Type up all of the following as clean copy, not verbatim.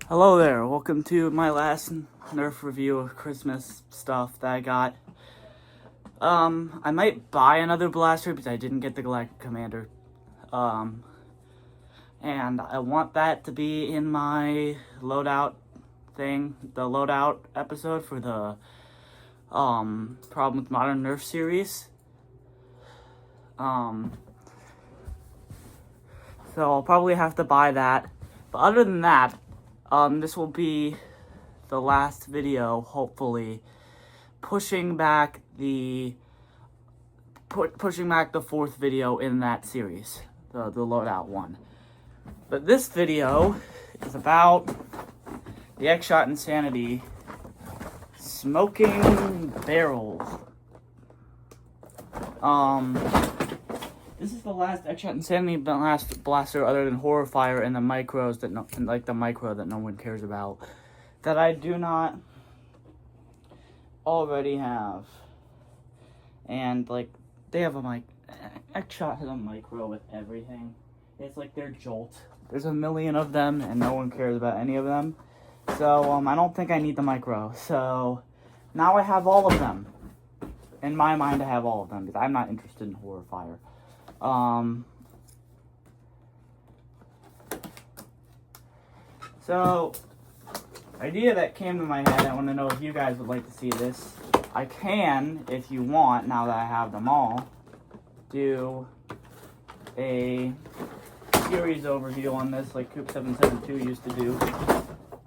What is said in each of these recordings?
Hello there, welcome to my last Nerf review of Christmas stuff that I got. I might buy another blaster because I didn't get the Galactic Commander. And I want that to be in my loadout thing, the loadout episode for the, Problem with Modern Nerf series. So I'll probably have to buy that. But other than that, this will be the last video, hopefully, pushing back the fourth video in that series, the loadout one. But this video is about the X-Shot Insanity Smoking Barrel. This is the last X-Shot Insanity blaster other than Horrifier and the micros the micro that no one cares about, that I do not already have. And like they have a X-Shot has a micro with everything. It's like their Jolt. There's a million of them and no one cares about any of them. So I don't think I need the micro. So now I have all of them. In my mind, I have all of them because I'm not interested in Horrifier. So, idea that came to my head, I want to know if you guys would like to see this. I can, if you want, now that I have them all, do a series overview on this like Coop 772 used to do.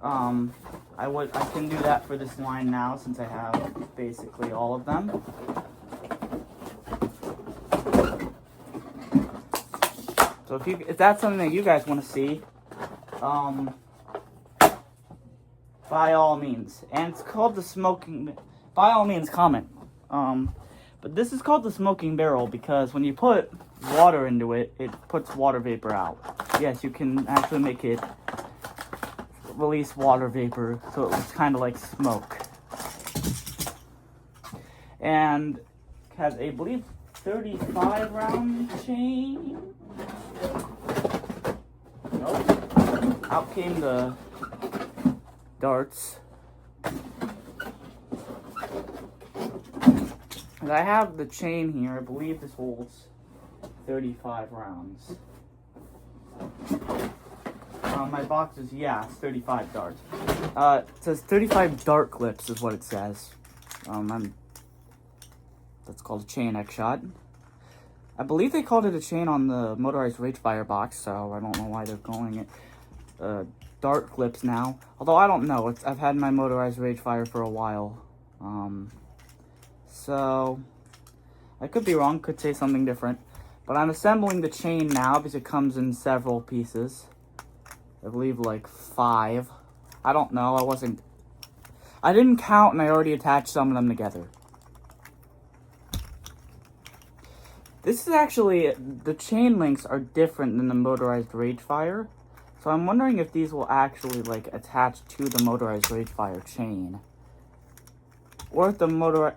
I can do that for this line now since I have basically all of them. So if that's something that you guys want to see, by all means. And it's called the smoking. By all means, comment. But this is called the smoking barrel because when you put water into it, it puts water vapor out. Yes, you can actually make it release water vapor, so it looks kind of like smoke. And it has a, I believe, 35 round chain. Nope. Out came the darts. And I have the chain here. I believe this holds 35 rounds. My box is, yeah, it's 35 darts. It says 35 dart clips is what it says. That's called a chain X-Shot. I believe they called it a chain on the motorized Ragefire box, so I don't know why they're calling it dart clips now. Although I don't know, I've had my motorized Ragefire for a while. So I could be wrong, could say something different. But I'm assembling the chain now because it comes in several pieces. I believe like 5. I don't know, I didn't count and I already attached some of them together. This is actually, the chain links are different than the motorized Ragefire. So I'm wondering if these will actually like attach to the motorized Ragefire chain. Or if the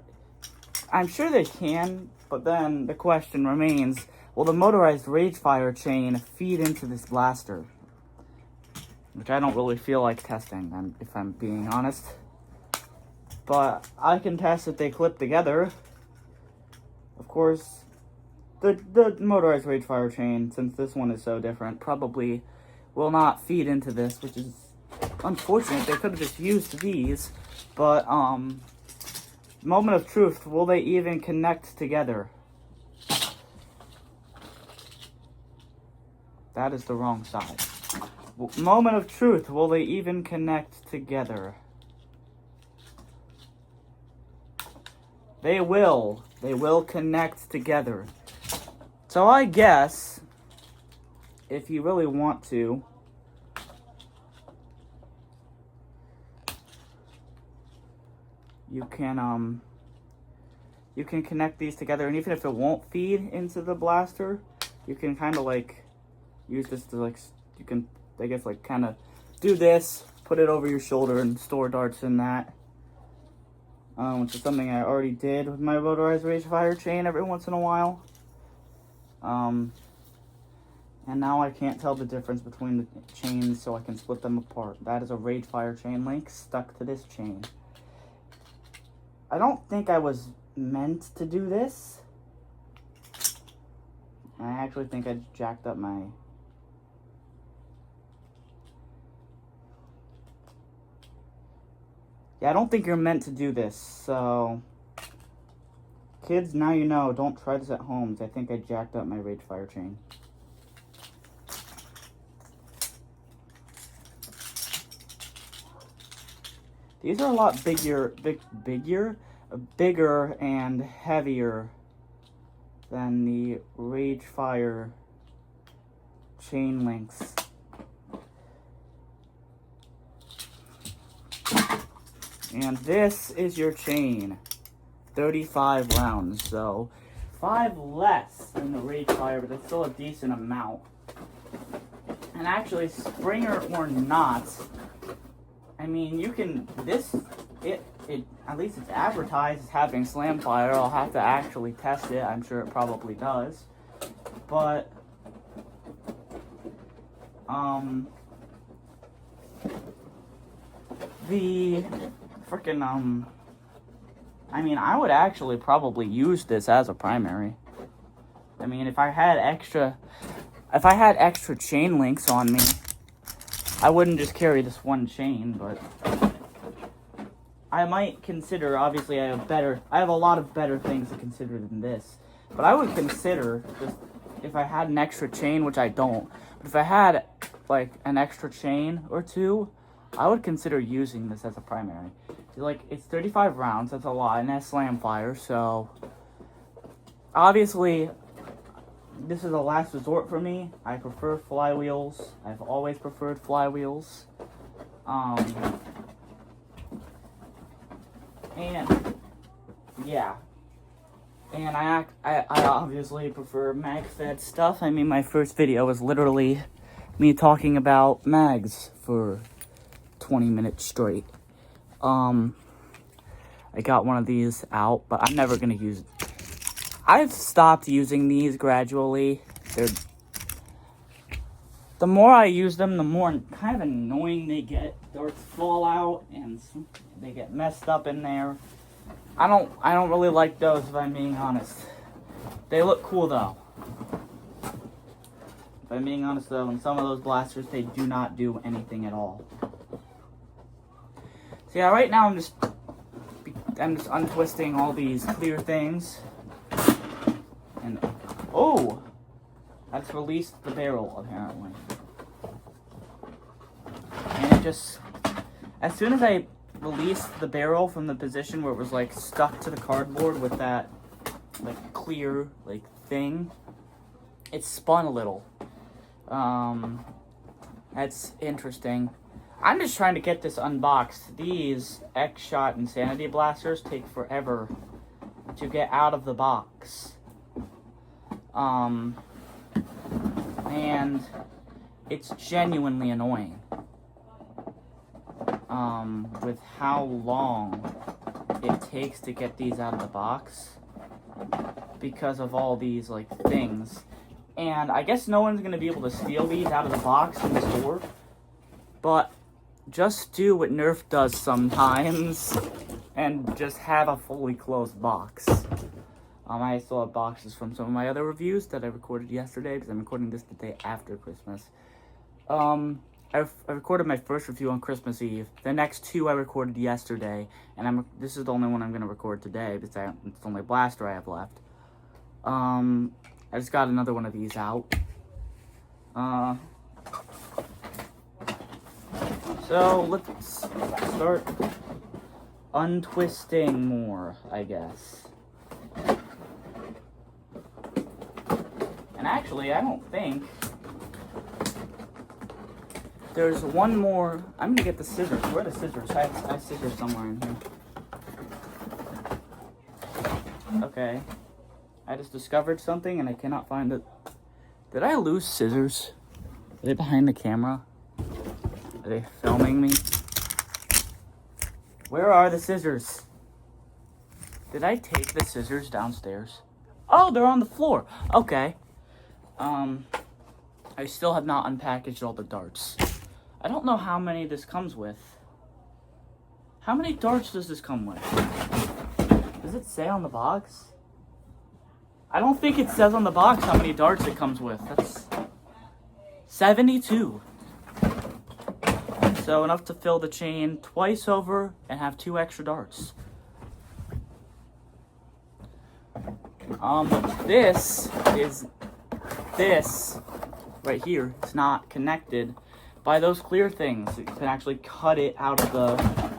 I'm sure they can, but then the question remains, will the motorized Ragefire chain feed into this blaster? Which I don't really feel like testing, if I'm being honest. But I can test if they clip together. Of course, the motorized Ragefire chain, since this one is so different, probably will not feed into this, which is unfortunate. They could have just used these, but, moment of truth, will they even connect together? That is the wrong side. Moment of truth, will they even connect together? They will. They will connect together. So I guess, if you really want to, you can connect these together, and even if it won't feed into the blaster, you can kind of like use this to like, you can, I guess, like kind of do this, put it over your shoulder and store darts in that. Which is something I already did with my motorized Ragefire chain every once in a while. And now I can't tell the difference between the chains, so I can split them apart. That is a Ragefire chain link stuck to this chain. I don't think I was meant to do this. I actually think I jacked up my... Yeah, I don't think you're meant to do this, so... Kids, now you know, don't try this at home. I think I jacked up my Ragefire chain. These are a lot bigger and heavier than the Ragefire chain links. And this is your chain. 35 rounds, so 5 less than the Ragefire, but it's still a decent amount. And actually, Springer or not, I mean, you can, at least it's advertised as having Slamfire. I'll have to actually test it. I'm sure it probably does. But, the freaking, I mean, I would actually probably use this as a primary. I mean, if I had extra chain links on me, I wouldn't just carry this one chain, but I might consider, obviously I have a lot of better things to consider than this, but I would consider, just, if I had an extra chain, which I don't, but if I had, like, an extra chain or two, I would consider using this as a primary. Like, it's 35 rounds, that's a lot, and that's Slamfire, so obviously this is a last resort for me. I prefer flywheels. I've always preferred flywheels. And yeah. And I obviously prefer mag-fed stuff. I mean, my first video was literally me talking about mags for 20 minutes straight. I got one of these out, but I'm never gonna use it. I've stopped using these gradually. The more I use them, the more kind of annoying they get. Darts fall out and they get messed up in there. I don't really like those, if I'm being honest. They look cool though. If I'm being honest though, and some of those blasters, they do not do anything at all. So yeah, right now I'm just untwisting all these clear things. And, oh! That's released the barrel, apparently. And it just, as soon as I released the barrel from the position where it was, like, stuck to the cardboard with that, like, clear, like, thing, it spun a little. That's interesting. I'm just trying to get this unboxed. These X-Shot Insanity Blasters take forever to get out of the box. And it's genuinely annoying. With how long it takes to get these out of the box because of all these, like, things. And I guess no one's gonna be able to steal these out of the box in the store, but just do what Nerf does sometimes and just have a fully closed box. I still have boxes from some of my other reviews that I recorded yesterday, because I'm recording this the day after Christmas. I recorded my first review on Christmas Eve. The next two I recorded yesterday, and this is the only one I'm going to record today, because it's the only blaster I have left. I just got another one of these out. So let's start untwisting more, I guess. And actually, I don't think there's one more. I'm gonna get the scissors. Where are the scissors? I have scissors somewhere in here. Okay. I just discovered something and I cannot find it. Did I lose scissors? Are they behind the camera? Are they filming me? Where are the scissors? Did I take the scissors downstairs? Oh, they're on the floor. Okay. I still have not unpackaged all the darts. I don't know how many this comes with. How many darts does this come with? Does it say on the box? I don't think it says on the box how many darts it comes with. That's 72. So enough to fill the chain twice over and have 2 extra darts. This right here is not connected by those clear things. You can actually cut it out of the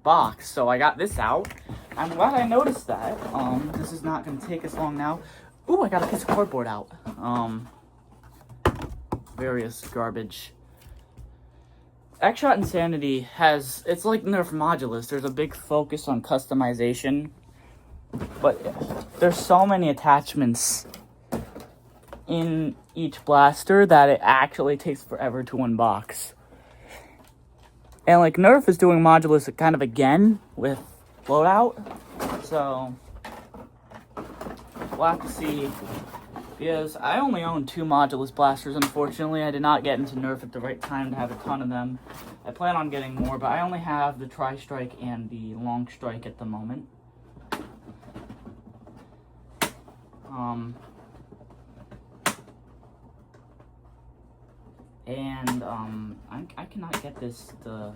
box. So I got this out. I'm glad I noticed that. This is not going to take as long now. Ooh, I got a piece of cardboard out. Various garbage. X-Shot Insanity has, it's like Nerf Modulus. There's a big focus on customization. But there's so many attachments in each blaster that it actually takes forever to unbox. And like Nerf is doing Modulus kind of again with loadout, so we'll have to see, because I only own 2 Modulus blasters. Unfortunately, I did not get into Nerf at the right time to have a ton of them. I plan on getting more, but I only have the Tri-Strike and the Long Strike at the moment. I cannot get this to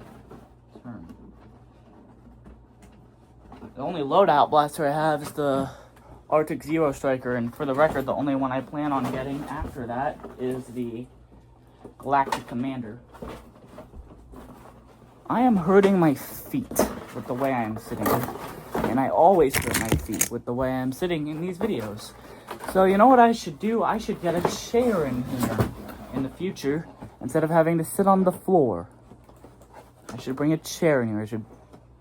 turn. The only loadout blaster I have is the Arctic Zero Striker, and for the record, the only one I plan on getting after that is the Galactic Commander. I am hurting my feet with the way I am sitting, and I always hurt my feet with the way I am sitting in these videos. So you know what I should do? I should get a chair in here in the future instead of having to sit on the floor. I should bring a chair in here. I should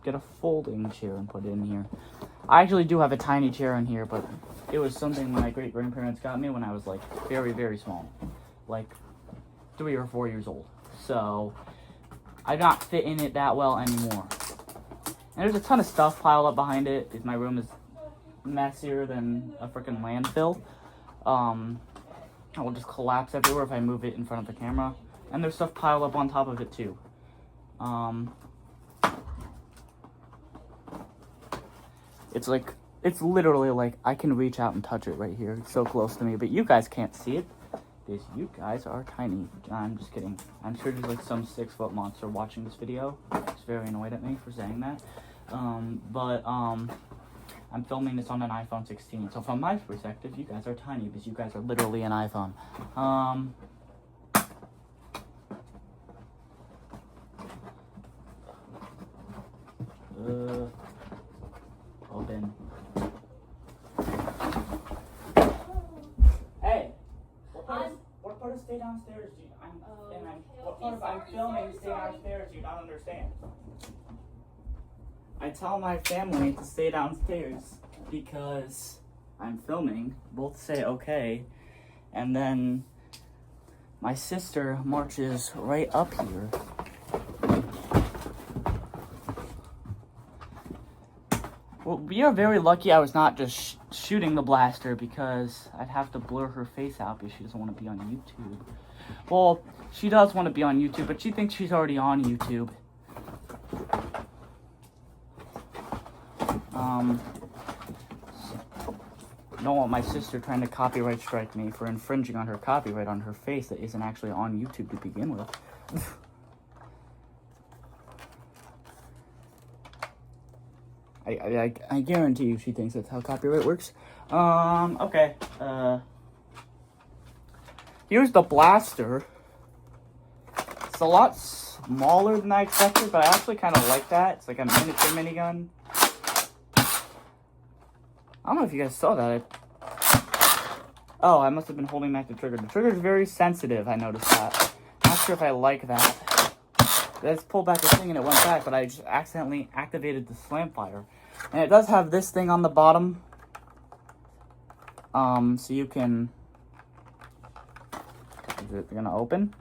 get a folding chair and put it in here. I actually do have a tiny chair in here, but it was something my great-grandparents got me when I was like very, very small, like 3 or 4 years old. So I do not fit in it that well anymore. And there's a ton of stuff piled up behind it because my room is messier than a freaking landfill. It will just collapse everywhere if I move it in front of the camera. And there's stuff piled up on top of it too. It's literally like I can reach out and touch it right here. It's so close to me, but you guys can't see it because you guys are tiny. I'm just kidding. I'm sure there's like some 6-foot monster watching this video. It's very annoyed at me for saying that. I'm filming this on an iPhone 16. So from my perspective, you guys are tiny because you guys are literally an iPhone. Open. Hey, what part of stay downstairs do you? What part of I'm filming stay downstairs do you not understand? I tell my family to stay downstairs because I'm filming. Both say okay, and then my sister marches right up here. Well, we are very lucky I was not just shooting the blaster because I'd have to blur her face out because she doesn't want to be on YouTube. Well, she does want to be on YouTube, but she thinks she's already on YouTube. I don't want my sister trying to copyright strike me for infringing on her copyright on her face that isn't actually on YouTube to begin with. I guarantee you she thinks that's how copyright works. Okay. Here's the blaster. It's a lot smaller than I expected, but I actually kind of like that. It's like a miniature minigun. I don't know if you guys saw that. Oh, I must have been holding back the trigger. The trigger is very sensitive, I noticed that. Not sure if I like that. I just pulled back the thing and it went back, but I just accidentally activated the slam fire. And it does have this thing on the bottom. So you can... Is it gonna open?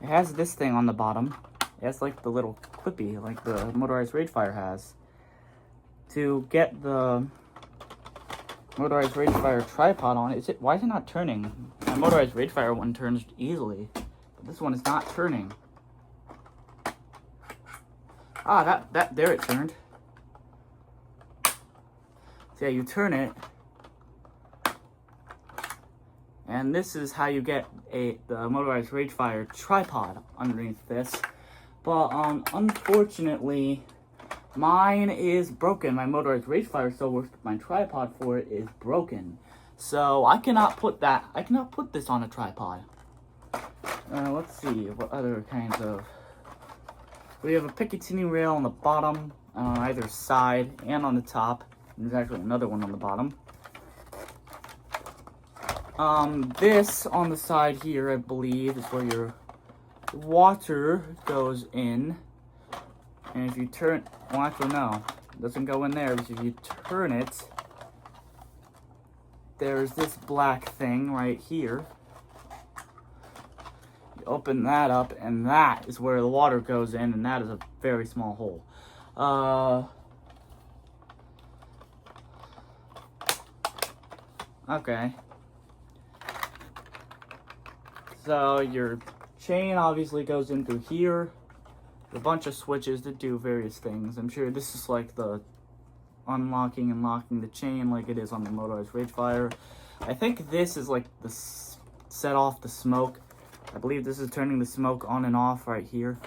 It has this thing on the bottom. It has like the little clippy, like the motorized Ragefire has. To get the motorized Ragefire tripod on it. Why is it not turning? My motorized Ragefire one turns easily, but this one is not turning. Ah, there it turned. So yeah, you turn it, and this is how you get the motorized Ragefire tripod underneath this. But unfortunately, mine is broken. My motorized Ragefire, so my tripod for it is broken. So I cannot put this on a tripod. Let's see, what other kinds of... We have a Picatinny rail on the bottom, on either side, and on the top. And there's actually another one on the bottom. This on the side here, I believe, is where your water goes in. And if you turn, well, actually no, it doesn't go in there, because if you turn it, there's this black thing right here. You open that up, and that is where the water goes in, and that is a very small hole. Okay. So your chain obviously goes in through here. A bunch of switches that do various things. I'm sure this is like the unlocking and locking the chain like it is on the motorized Ragefire. I think this is like the set off the smoke. I believe this is turning the smoke on and off right here.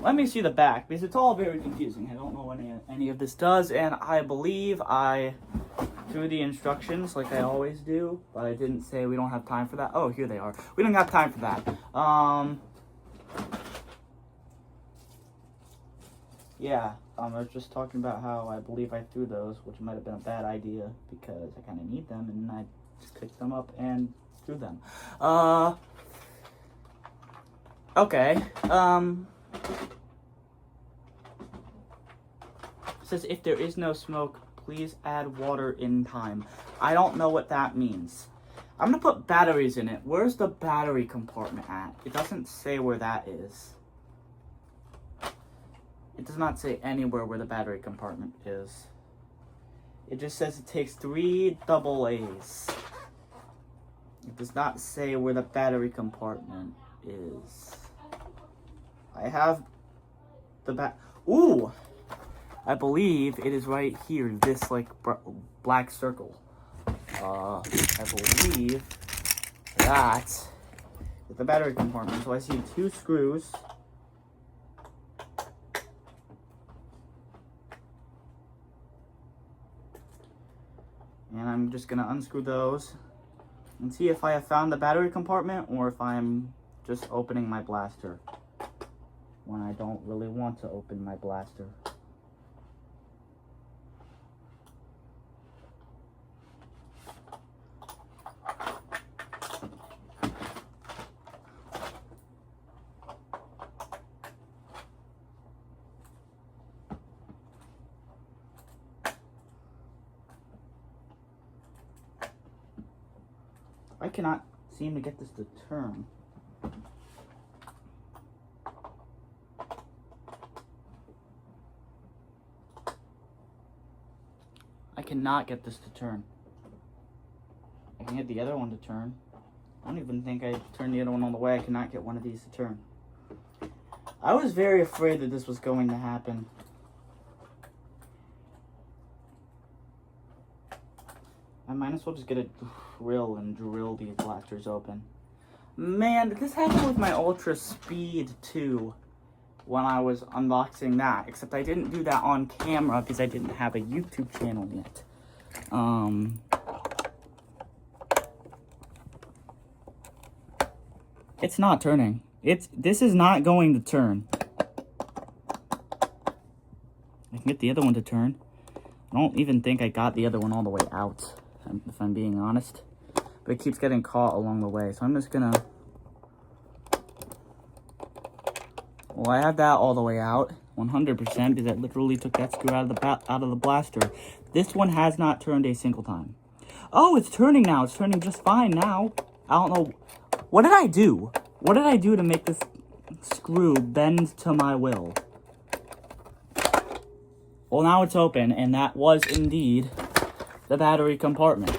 Let me see the back, because it's all very confusing. I don't know what any of this does, and I believe I through the instructions like I always do, but I didn't say we don't have time for that. Oh, here they are. We don't have time for that. Yeah, I was just talking about how I believe I threw those, which might have been a bad idea because I kind of need them, and I just picked them up and threw them. Okay, it says if there is no smoke, please add water in time. I don't know what that means. I'm gonna put batteries in it. Where's the battery compartment at? It doesn't say where that is. It does not say anywhere where the battery compartment is. It just says it takes 3 AA's. It does not say where the battery compartment is. I have the Ooh! I believe it is right here, this like black circle. I believe that is the battery compartment. So I see 2 screws. And I'm just gonna unscrew those and see if I have found the battery compartment or if I'm just opening my blaster when I don't really want to open my blaster. I cannot seem to get this to turn. I cannot get this to turn. I can get the other one to turn. I don't even think I turned the other one all the way. I cannot get one of these to turn. I was very afraid that this was going to happen. I might as well just get a drill and drill these blasters open. Man, this happened with my Ultra Speed too when I was unboxing that. Except I didn't do that on camera because I didn't have a YouTube channel yet. It's not turning. This is not going to turn. I can get the other one to turn. I don't even think I got the other one all the way out, if I'm being honest. But it keeps getting caught along the way. So I'm just gonna... Well, I have that all the way out, 100%, because I literally took that screw out of the blaster. This one has not turned a single time. Oh, it's turning now. It's turning just fine now. I don't know. What did I do? What did I do to make this screw bend to my will? Well, now it's open, and that was indeed the battery compartment.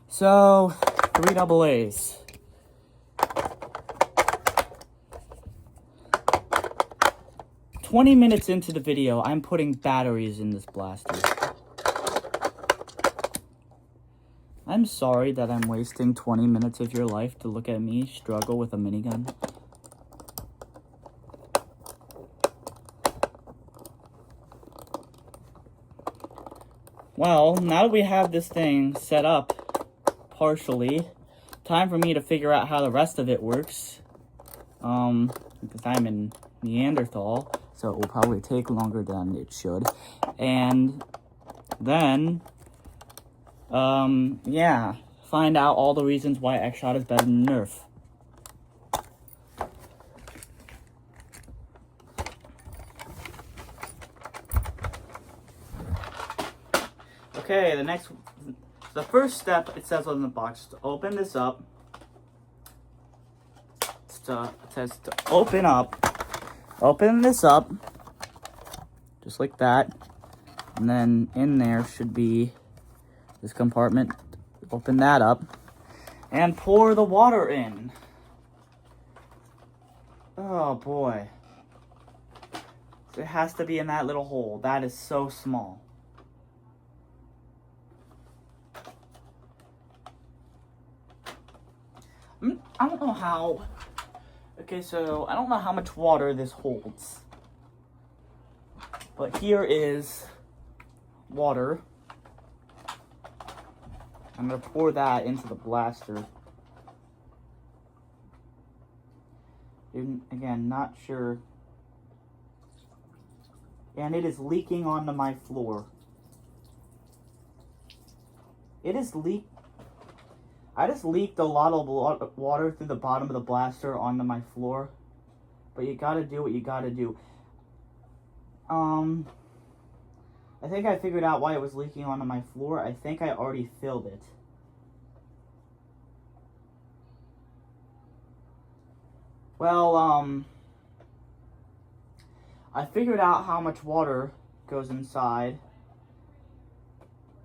So, 3 AA's. "20 minutes into the video, I'm putting batteries in this blaster. I'm sorry that I'm wasting 20 minutes of your life to look at me struggle with a minigun. Well, now that we have this thing set up partially, time for me to figure out how the rest of it works. Because I'm in Neanderthal, so it will probably take longer than it should. And then, yeah, find out all the reasons why X-Shot is better than Nerf. Okay, the first step, it says on the box, to open this up. It says to open this up, just like that. And then in there should be this compartment. Open that up and pour the water in. Oh boy. So it has to be in that little hole. That is so small. I don't know how. Okay, so I don't know how much water this holds. But here is water. I'm going to pour that into the blaster. Again, not sure. And it is leaking onto my floor. It is leaked. I just leaked a lot of water through the bottom of the blaster onto my floor. But you gotta do what you gotta do. I think I figured out why it was leaking onto my floor. I think I already filled it. Well, I figured out how much water goes inside.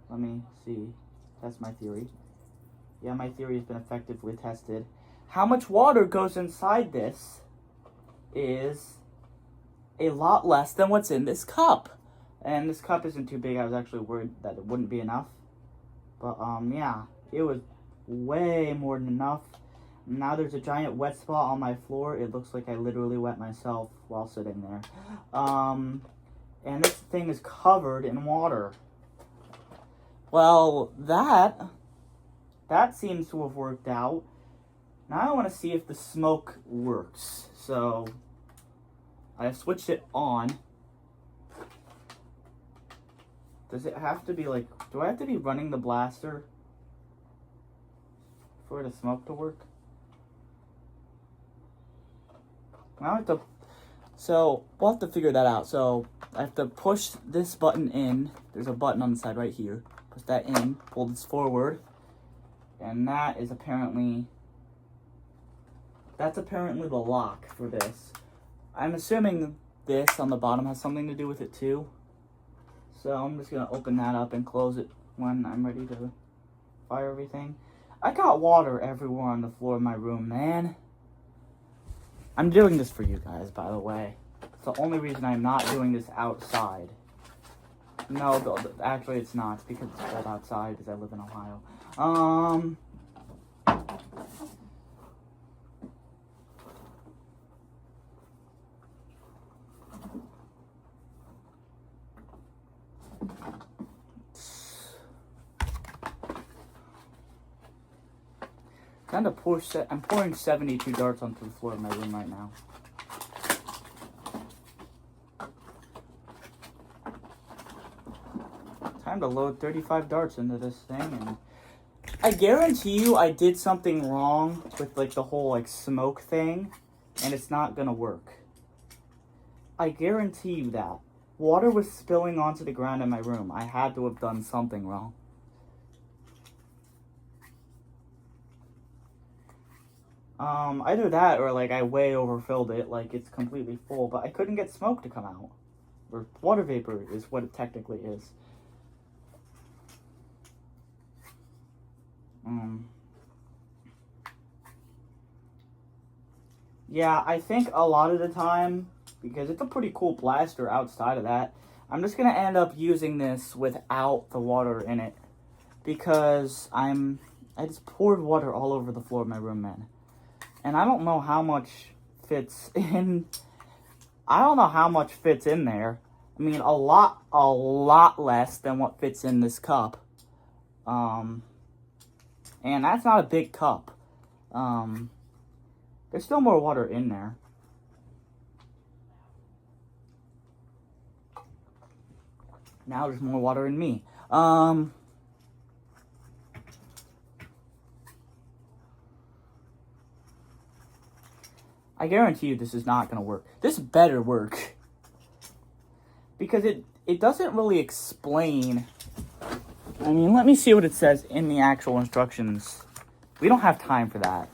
Let me see. That's my theory. Yeah, my theory has been effectively tested. How much water goes inside this is a lot less than what's in this cup. And this cup isn't too big. I was actually worried that it wouldn't be enough. But, yeah, it was way more than enough. Now there's a giant wet spot on my floor. It looks like I literally wet myself while sitting there. And this thing is covered in water. Well, that seems to have worked out. Now I want to see if the smoke works. So, I have switched it on. Does it have to be like, do I have to be running the blaster for the smoke to work? Now I have to, so we'll have to figure that out. So I have to push this button in. There's a button on the side right here. Push that in, pull this forward. And that is apparently, that's apparently the lock for this. I'm assuming this on the bottom has something to do with it too. So I'm just going to open that up and close it when I'm ready to fire everything. I got water everywhere on the floor of my room, man. I'm doing this for you guys, by the way. It's the only reason I'm not doing this outside. No, actually it's not. It's because it's cold outside because I live in Ohio. I'm pouring 72 darts onto the floor of my room right now. Time to load 35 darts into this thing, and I guarantee you I did something wrong with like the whole like smoke thing, and it's not gonna work. I guarantee you that. Water was spilling onto the ground in my room. I had to have done something wrong. Either that or like I way overfilled it, like it's completely full, but I couldn't get smoke to come out. Or water vapor is what it technically is. Yeah, I think a lot of the time, because it's a pretty cool blaster outside of that, I'm just going to end up using this without the water in it. Because I just poured water all over the floor of my room, man. And I don't know how much fits in. I don't know how much fits in there. I mean, a lot less than what fits in this cup. And that's not a big cup. There's still more water in there. Now there's more water in me. I guarantee you this is not going to work. This better work. Because it doesn't really explain. I mean, let me see what it says in the actual instructions. We don't have time for that.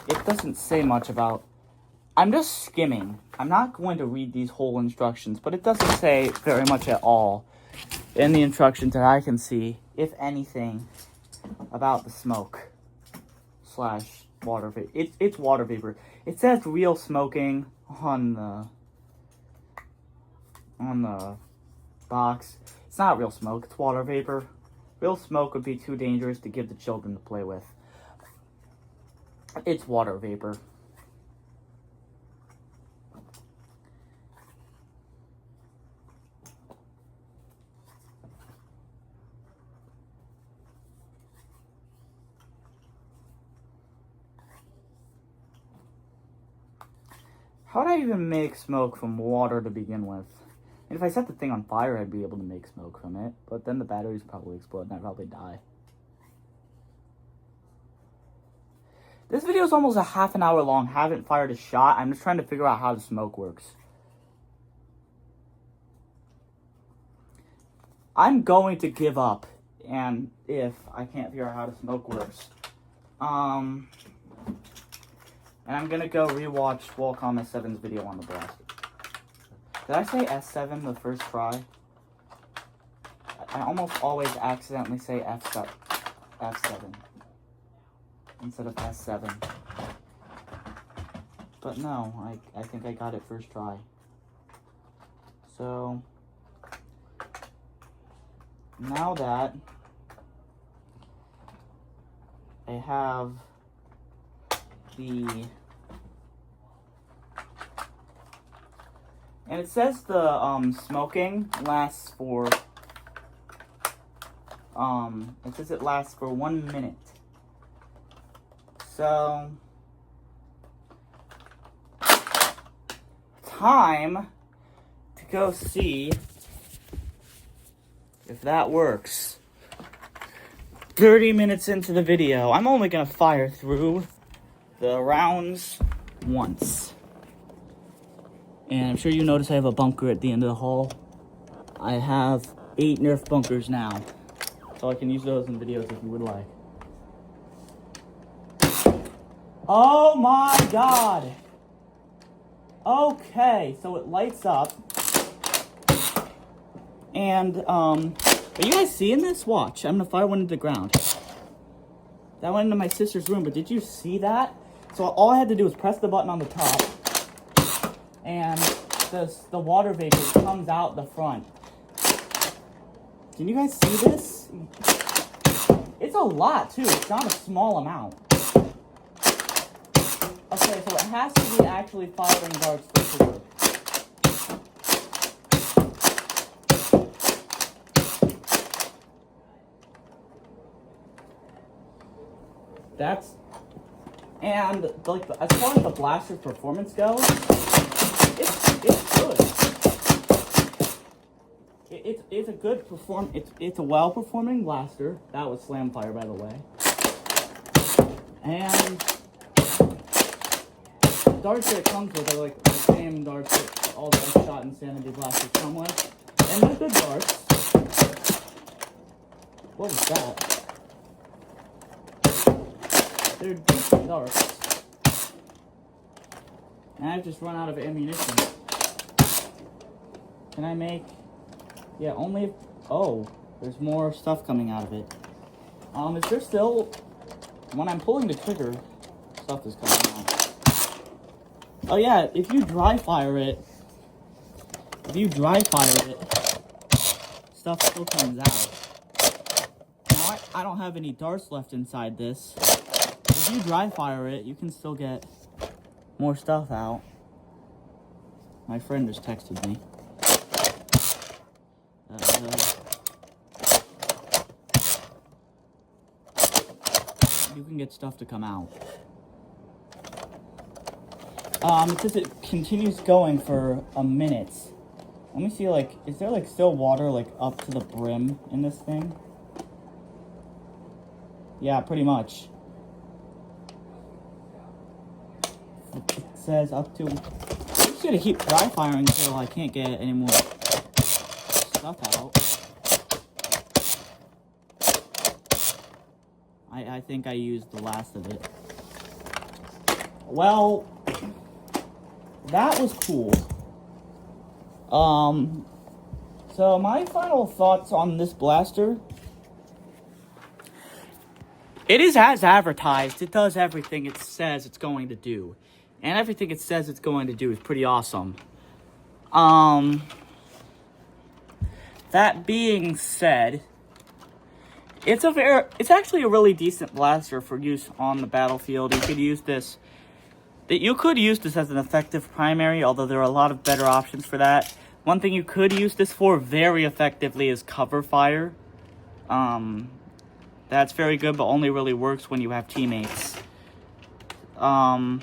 It doesn't say much about... I'm just skimming. I'm not going to read these whole instructions, but it doesn't say very much at all in the instructions that I can see, if anything, about the smoke slash water vapor. It's water vapor. It says real smoking on the box. It's not real smoke, it's water vapor. Real smoke would be too dangerous to give the children to play with. It's water vapor. How would I even make smoke from water to begin with? And if I set the thing on fire, I'd be able to make smoke from it. But then the batteries probably explode and I'd probably die. This video is almost a half an hour long. Haven't fired a shot. I'm just trying to figure out how the smoke works. I'm going to give up. And if I can't figure out how the smoke works. And I'm going to go rewatch Qualcomm S7's video on the blaster. Did I say S7 the first try? I almost always accidentally say F7 instead of S7. But no, I think I got it first try. So, now that I have the... And it says the smoking lasts for it says it lasts for 1 minute. So time to go see if that works. 30 minutes into the video. I'm only gonna fire through the rounds once. And I'm sure you notice I have a bunker at the end of the hall. I have 8 Nerf bunkers now. So I can use those in videos if you would like. Oh my god! Okay, so it lights up. And, are you guys seeing this? Watch, I'm gonna fire one into the ground. That went into my sister's room, but did you see that? So all I had to do was press the button on the top. And the water vapor comes out the front. Can you guys see this? It's a lot, too. It's not a small amount. Okay, so it has to be actually firing darts for sure. That's... And, like, as far as the blaster's performance goes, it's good. It's a good it's a well-performing blaster. That was Slamfire, by the way. And the darts that it comes with are like the same darts that all the Shot Insanity blasters come with. And they're good darts. What was that? They're decent darts. And I've just run out of ammunition. Can I make... Yeah, only... Oh, there's more stuff coming out of it. Is there still... When I'm pulling the trigger, stuff is coming out. Oh yeah, if you dry fire it, stuff still comes out. Now, I don't have any darts left inside this. If you dry fire it, you can still get more stuff out. My friend just texted me. You can get stuff to come out. It says it continues going for a minute. Let me see, like, is there, like, still water, like, up to the brim in this thing? Yeah, pretty much. It says up to... I'm just gonna keep dry firing until I can't get any more stuff out. I think I used the last of it. Well, that was cool. So my final thoughts on this blaster. It is as advertised. It does everything it says it's going to do. And everything it says it's going to do is pretty awesome. That being said, it's actually a really decent blaster for use on the battlefield. You could use this as an effective primary, although there are a lot of better options for that. One thing you could use this for very effectively is cover fire. That's very good, but only really works when you have teammates. I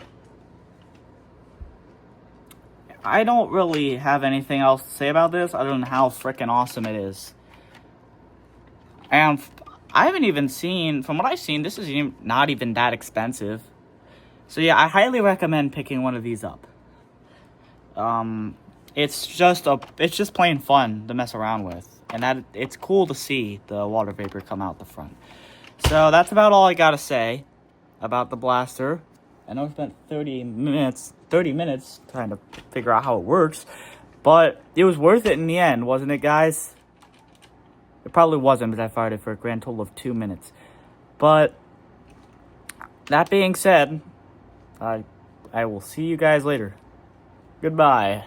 don't really have anything else to say about this other than how freaking awesome it is. And I haven't even seen, from what I've seen, this is not even that expensive. So yeah, I highly recommend picking one of these up. It's just plain fun to mess around with. And it's cool to see the water vapor come out the front. So that's about all I gotta say about the blaster. I know I spent 30 minutes trying to figure out how it works, but it was worth it in the end, wasn't it, guys? It probably wasn't, because I fired it for a grand total of 2 minutes. But that being said, I will see you guys later. Goodbye.